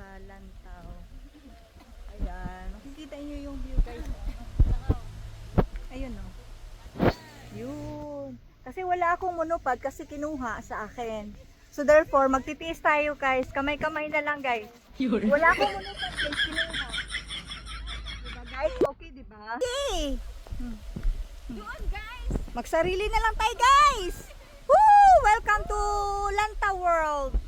sa Lantaw. Ayan. Makikita nyo yung view guys. Ayun o. Yun. Kasi wala akong monopod kasi kinuha sa akin. So therefore, magtitiis tayo guys. Kamay-kamay na lang guys. Wala akong monopod guys. Kinuha. Diba guys? Okay diba? Yay! Doon guys! Magsarili na lang tayo guys! Woo! Welcome to Lantaw World!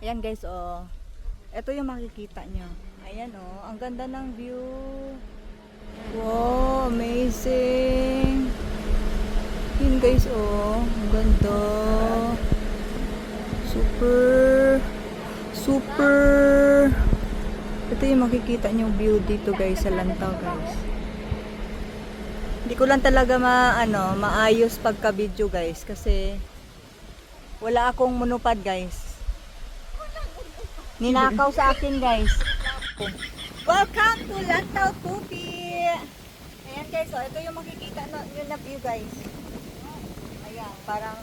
Ayan guys, oh. Ito yung makikita nyo. Ayan, oh. Ang ganda ng view. Wow, amazing. Yun guys, oh. Ang ganda. Super. Super. Ito yung makikita nyo view dito guys sa Lantaw guys. Hindi ko lang talaga maayos pagka-video guys kasi wala akong monopod guys. Ninakaw sa akin guys. Welcome to Lantaw Tupi. Ayan guys, so ito yung makikita nyo na view guys. Ayan, parang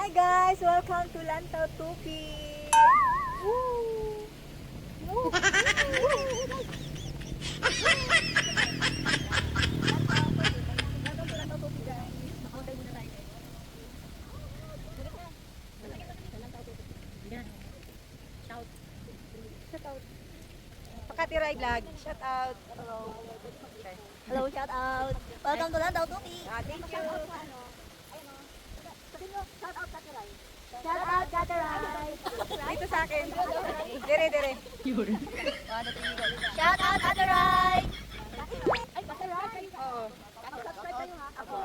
Hi guys, welcome to Lantaw Tupi. Woo! Woo! Shout out. Pakatiray vlog. Shout out. Hello. Hello, shout out! Welcome to Lantaw Tupi! Thank you. Shout out, Katiray! Shout out, Katiray! Dito sa akin. Dire, dire. Shout out, Katiray! Ay, Katiray! Oo. Subscribe kayo ha! Ako!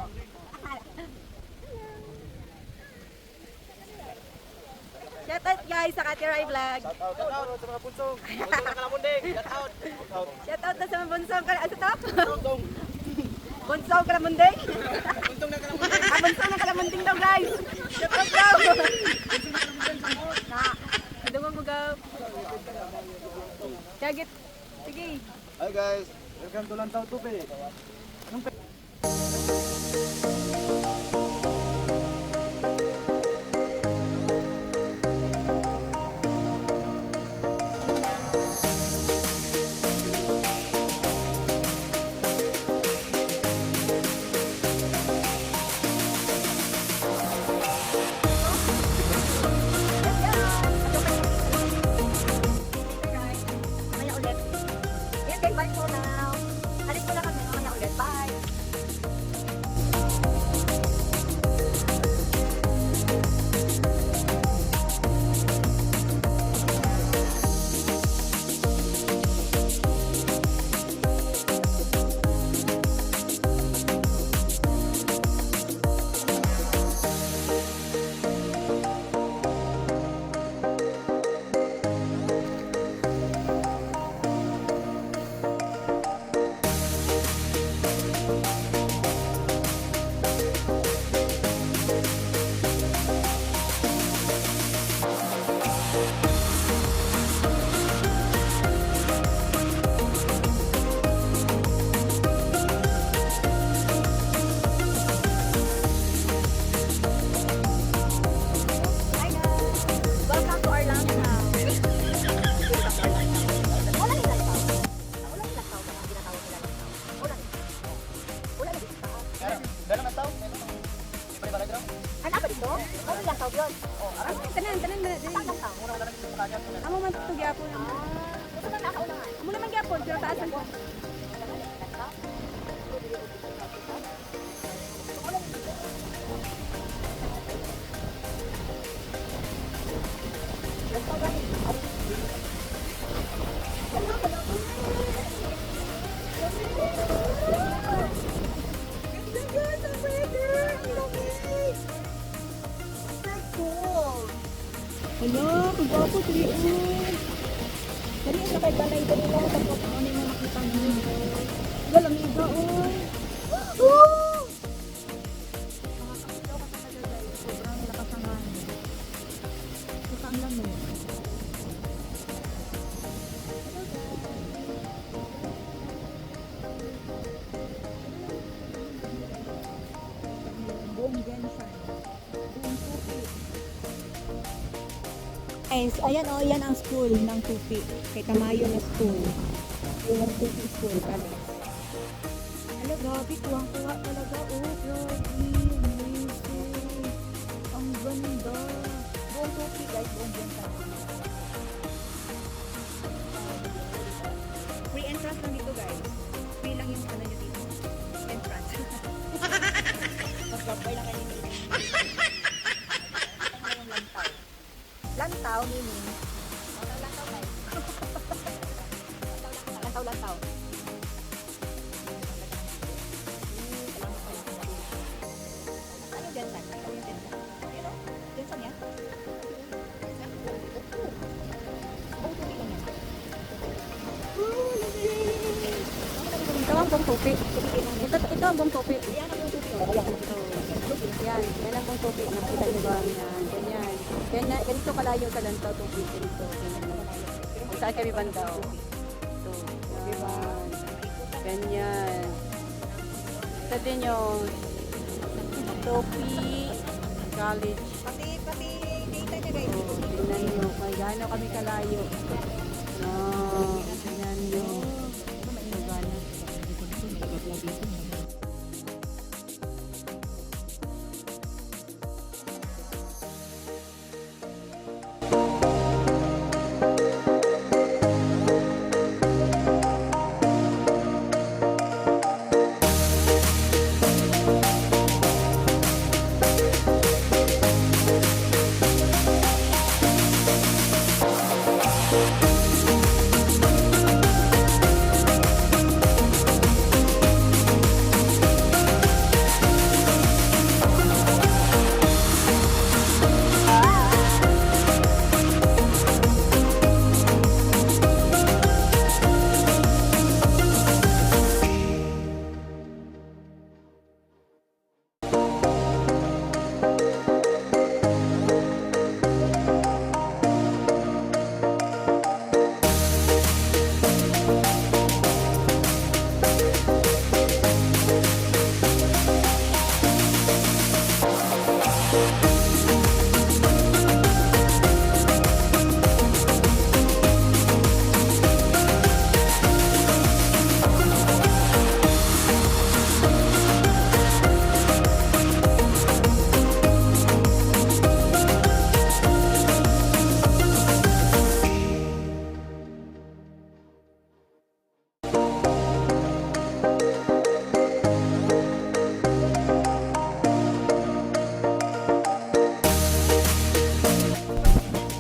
Shout out guys sa Katiray vlog. Shout out sa mga punsong. Punsong na Kalamunding. Shout out. Shout out na sa mga bunsong ano to? Punsong. Bunsong Kalamunding. Punsong na Kalamunding. Bunsong ng Kalamunding daw guys. Shout out daw. Na, adungan mo gaw. Kagit. Sige. Hi guys. Welcome to Lantaw Tupi. Maya ulit. Yan guys, bye for now. Alis ko na kami. Maya ulit. Anak pa dito? Ano lang tawag yun? Tanan, tanan na. Lantaw. Amo man to gyapon. Gusto na nakaunahan. Amo naman gyapon pero taasan ko. Hello, kagwapo diri. Dali sa kay balay dali mo tapos ano mo makita mo. Wala mi ba oy. Sobrang lakas ang hangin. Saka ang lamig. Buong Jensen. Buong Tupi. Guys, ayan o, yan ang school ng Tupi. Kay Tamayo na school. Yung Tupi school kami. Ala, grabe, tuwang-tuwa talaga. Oh, grabe, amazing. Ang ganda. Buong Tupi guys, buong Jensen. Free entrance lang dito guys. Free lang yung ano nyo dito. Entrance. Mas gabay lang kayo dito. Ito nga yung lantaw. Lantaw, meaning. Lantaw guys. Lantaw. Ano Jensen? Ano yung Jensen? Ayun o. Jensen yan? Buong Tupi lang yan. Ito ang buong tupi. Ito ang buong tupi. Ayan ang buong Tupi. Yan, yan ang buong tupi. Nakita niyo ba? Yan, ganyan. Ganito kalayo sa lantaw tupi. Ganito. Kung saan kami bandaw. Ito. Yan. Ganyan. Ito din yung Tupi College. Pati data niya guys. So, tingnan nyo kung gaano kami kalayo. No, tingnan nyo. So, gaano.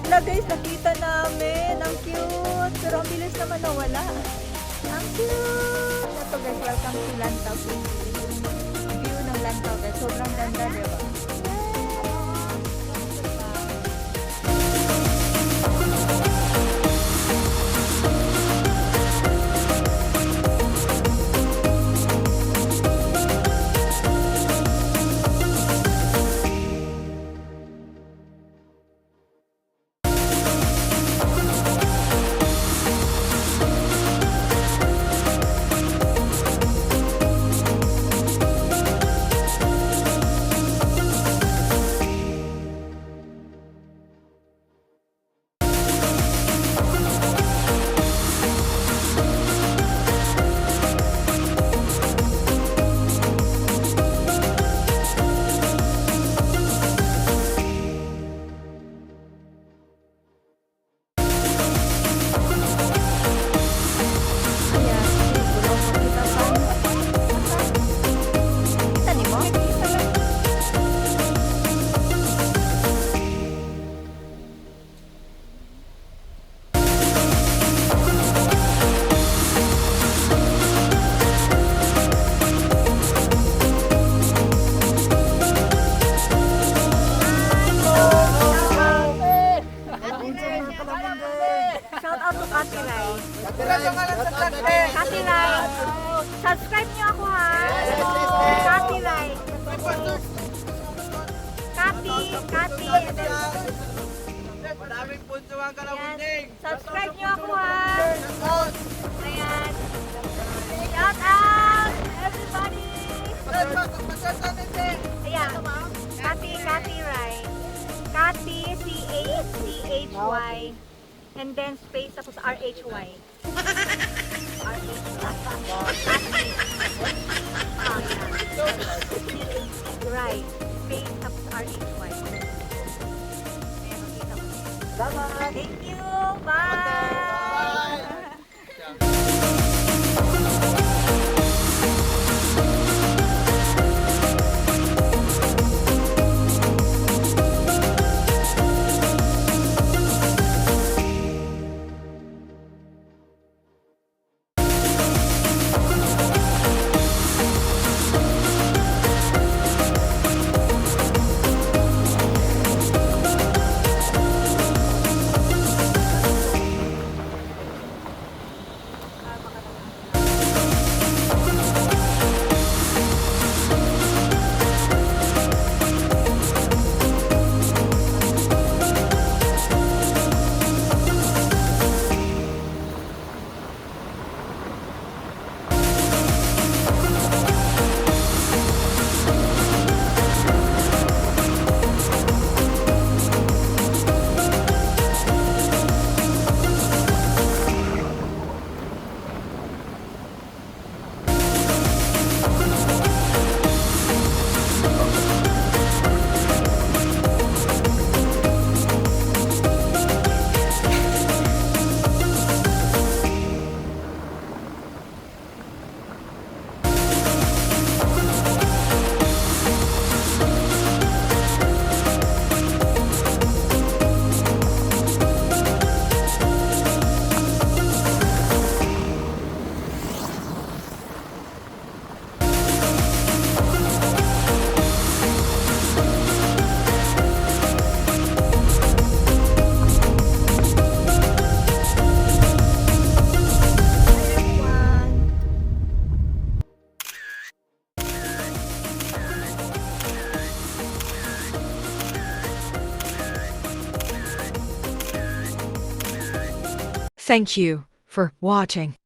Wala guys, nakita namin. Ang cute. Pero ang bilis naman nawala. Ang cute. Ito guys, welcome to Lantaw. View ng Lantaw guys. Sobrang ganda, diba? Kati, and then, Madaming punso ang ayan. kalabunding. Subscribe nyo ako ha. Ayan. Shout out, everybody. Ayan. Kati Rai. Kati, C-A-C-H-Y. And then space tapos R-H-Y. Right. Space tapos R-H-Y. Ayan, makita mo. Thank you. Bye. Thank you for watching.